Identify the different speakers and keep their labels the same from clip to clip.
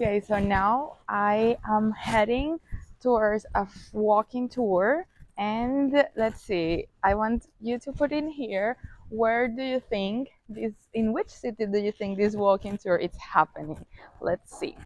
Speaker 1: Okay, so now I am heading towards a walking tour, and let's see. I want you to put in here, where do you think this, in which city do you think this walking tour is happening? Let's see.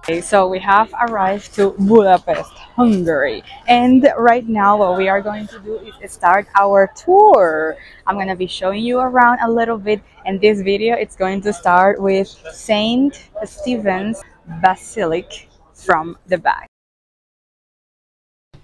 Speaker 1: Okay, so we have arrived to Budapest, Hungary, and right now what we are going to do is start our tour. I'm going to be showing you around a little bit, and this video it's going to start with Saint Stephen's Basilic from the back.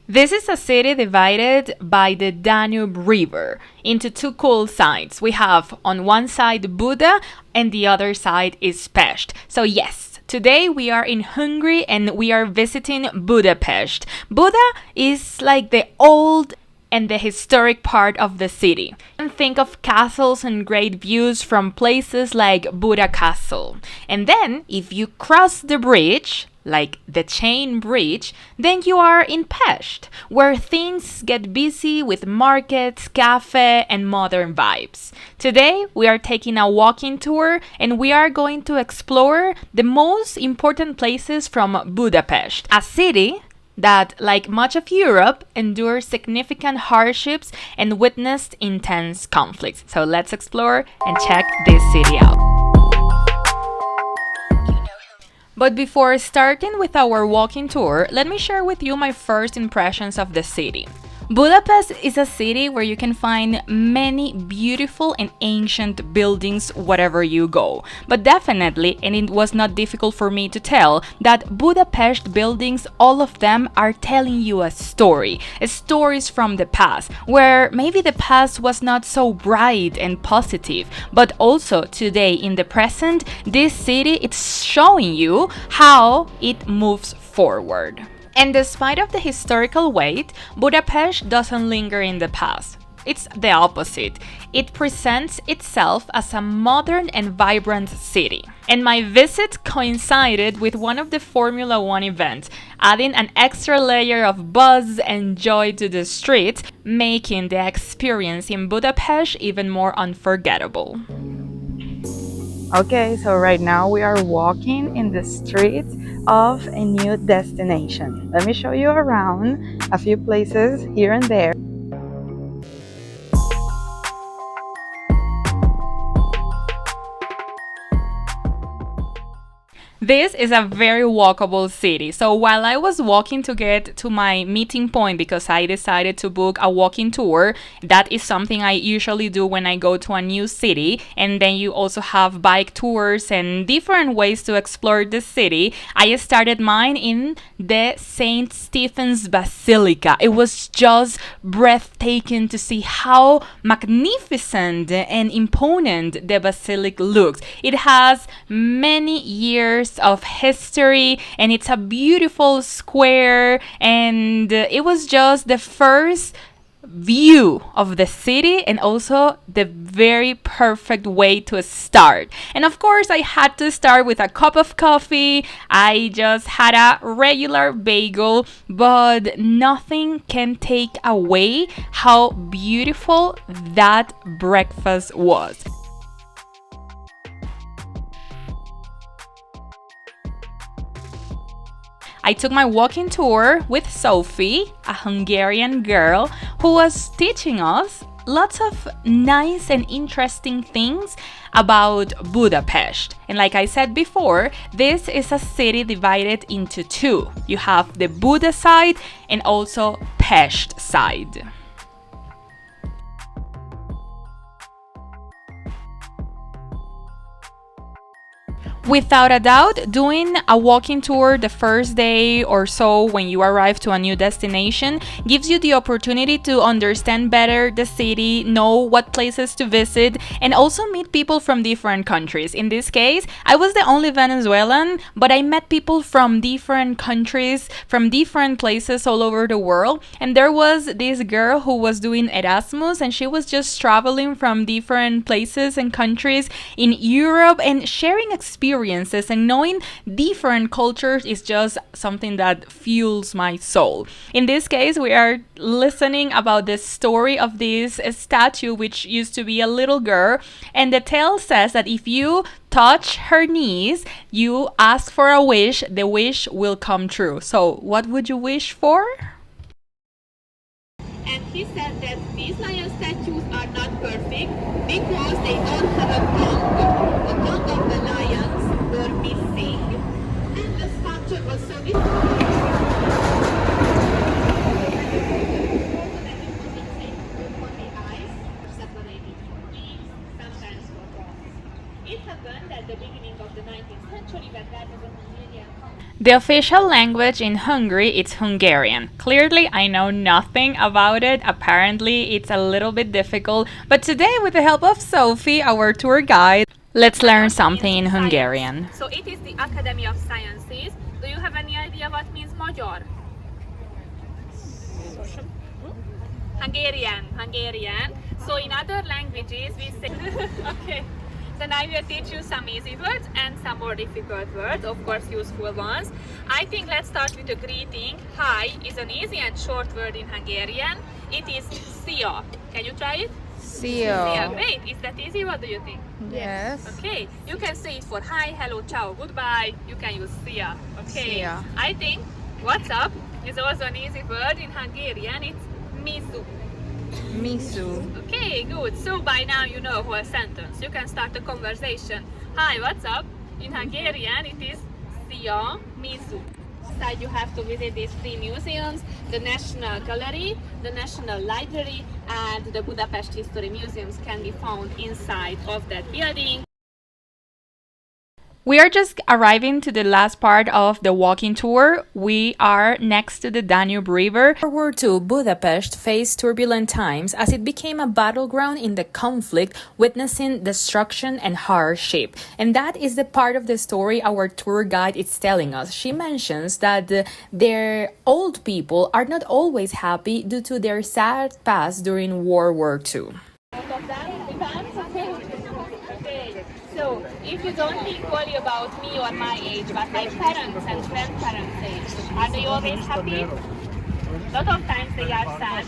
Speaker 1: This is a city divided by the Danube River into two cool sides. We have on one side Buda and the other side is Pest. So yes, today we are in Hungary and we are visiting Budapest. Buda is like the old and the historic part of the city. And think of castles and great views from places like Buda Castle. And then if you cross the bridge, like the chain bridge, then you are in Pest, where things get busy with markets, cafe, and modern vibes. Today, we are taking a walking tour and we are going to explore the most important places from Budapest, a city that, like much of Europe, endured significant hardships and witnessed intense conflicts. So let's explore and check this city out. But before starting with our walking tour, let me share with you my first impressions of the city. Budapest is a city where you can find many beautiful and ancient buildings wherever you go. But definitely, and it was not difficult for me to tell, that Budapest buildings, all of them are telling you a story. Stories from the past, where maybe the past was not so bright and positive, but also today in the present, this city it's showing you how it moves forward. And despite of the historical weight, Budapest doesn't linger in the past. It's the opposite. It presents itself as a modern and vibrant city. And my visit coincided with one of the Formula One events, adding an extra layer of buzz and joy to the streets, making the experience in Budapest even more unforgettable. Okay, so right now we are walking in the streets of a new destination. Let me show you around a few places here and there. This is a very walkable city. So while I was walking to get to my meeting point because I decided to book a walking tour, that is something I usually do when I go to a new city. And then you also have bike tours and different ways to explore the city. I started mine in the St. Stephen's Basilica. It was just breathtaking to see how magnificent and imponent the basilica looks. It has many years of history and it's a beautiful square, and it was just the first view of the city and also the very perfect way to start. And of course I had to start with a cup of coffee. I just had a regular bagel, but nothing can take away how beautiful that breakfast was. I took my walking tour with Sophie, a Hungarian girl who was teaching us lots of nice and interesting things about Budapest. And like I said before, this is a city divided into two. You have the Buda side and also Pest side. Without a doubt, doing a walking tour the first day or so when you arrive to a new destination gives you the opportunity to understand better the city, know what places to visit, and also meet people from different countries. In this case, I was the only Venezuelan, but I met people from different countries, from different places all over the world. And there was this girl who was doing Erasmus, and she was just traveling from different places and countries in Europe and sharing experiences, and knowing different cultures is just something that fuels my soul. In this case, we are listening about the story of this statue, which used to be a little girl, and the tale says that if you touch her knees, you ask for a wish, the wish will come true. So what would you wish for?
Speaker 2: And he said that these lion statues are not perfect because they don't have a tongue. The tongue of the lions were missing, and the sculpture was so It happened at the beginning of the 19th century when that was a Hungarian.
Speaker 1: The official language in Hungary is Hungarian. Clearly, I know nothing about it. Apparently, it's a little bit difficult. But today, with the help of Sophie, our tour guide, let's learn something in Hungarian.
Speaker 2: So it is the Academy of Sciences. Do you have any idea what means magyar? Hungarian. So in other languages, we say, okay. So now I will teach you some easy words and some more difficult words, of course useful ones. I think let's start with the greeting. Hi is an easy and short word in Hungarian. It is szia. Can you try it? Szia. Great. Is that easy? What do you think?
Speaker 3: Yes.
Speaker 2: Okay. You can say it for hi, hello, ciao, goodbye. You can use szia. Okay.
Speaker 3: Szia.
Speaker 2: I think what's up is also an easy word in Hungarian. It's misu.
Speaker 3: Misu.
Speaker 2: Okay, good. So by now you know a whole sentence. You can start a conversation. Hi, what's up? In Hungarian it is szia, misu. Inside you have to visit these three museums, the National Gallery, the National Library, and the Budapest History Museums can be found inside of that building.
Speaker 1: We are just arriving to the last part of the walking tour. We are next to the Danube River. World War II, Budapest faced turbulent times as it became a battleground in the conflict, witnessing destruction and hardship. And that is the part of the story our tour guide is telling us. She mentions that their old people are not always happy due to their sad past during World War II.
Speaker 2: So, if you don't think only about me or my age, but my parents and grandparents' age, are they always happy? A lot of times they are sad.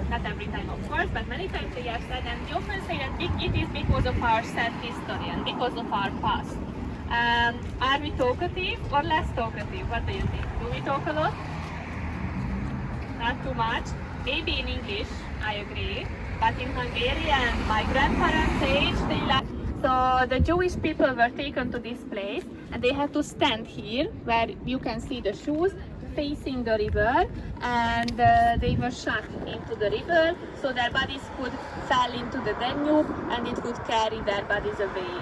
Speaker 2: Not every time, of course, but many times they are sad, and we often say that it is because of our sad history and because of our past. Are we talkative or less talkative? What do you think? Do we talk a lot? Not too much. Maybe in English, I agree. But in Hungarian, my grandparents' age, they like. So the Jewish people were taken to this place and they had to stand here where you can see the shoes facing the river, and they were shot into the river so their bodies could fall into the Danube and it could carry their bodies away.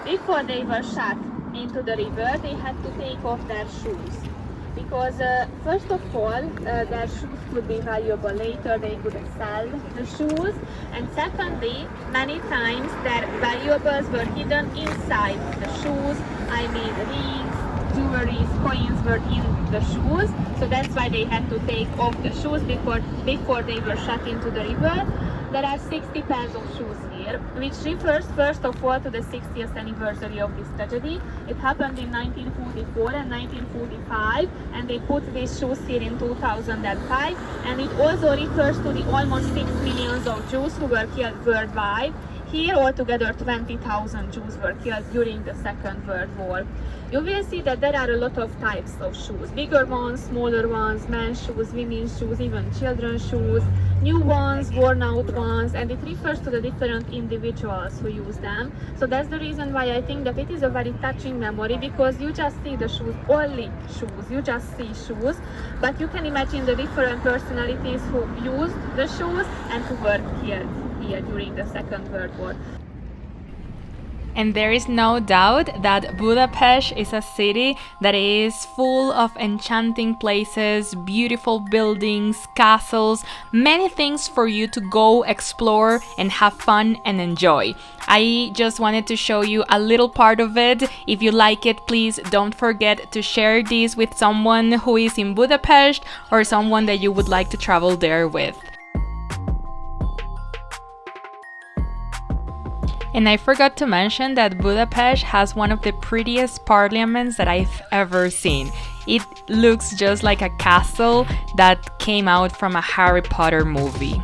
Speaker 2: Before they were shot into the river, they had to take off their shoes. Because first of all, their shoes could be valuable later, they could sell the shoes, and secondly, many times their valuables were hidden inside the shoes. I mean rings, jewelry, coins were in the shoes, so that's why they had to take off the shoes before they were shot into the river. There are 60 pairs of shoes here, which refers first of all to the 60th anniversary of this tragedy. It happened in 1944 and 1945, and they put these shoes here in 2005, and it also refers to the almost 6 million of Jews who were killed worldwide. Here altogether 20,000 Jews were killed during the Second World War. You will see that there are a lot of types of shoes. Bigger ones, smaller ones, men's shoes, women's shoes, even children's shoes, new ones, worn out ones, and it refers to the different individuals who use them. So that's the reason why I think that it is a very touching memory, because you just see the shoes, only shoes, you just see shoes, but you can imagine the different personalities who used the shoes and who were killed here during the Second World War.
Speaker 1: And there is no doubt that Budapest is a city that is full of enchanting places, beautiful buildings, castles, many things for you to go explore and have fun and enjoy. I just wanted to show you a little part of it. If you like it, please don't forget to share this with someone who is in Budapest or someone that you would like to travel there with. And I forgot to mention that Budapest has one of the prettiest parliaments that I've ever seen. It looks just like a castle that came out from a Harry Potter movie.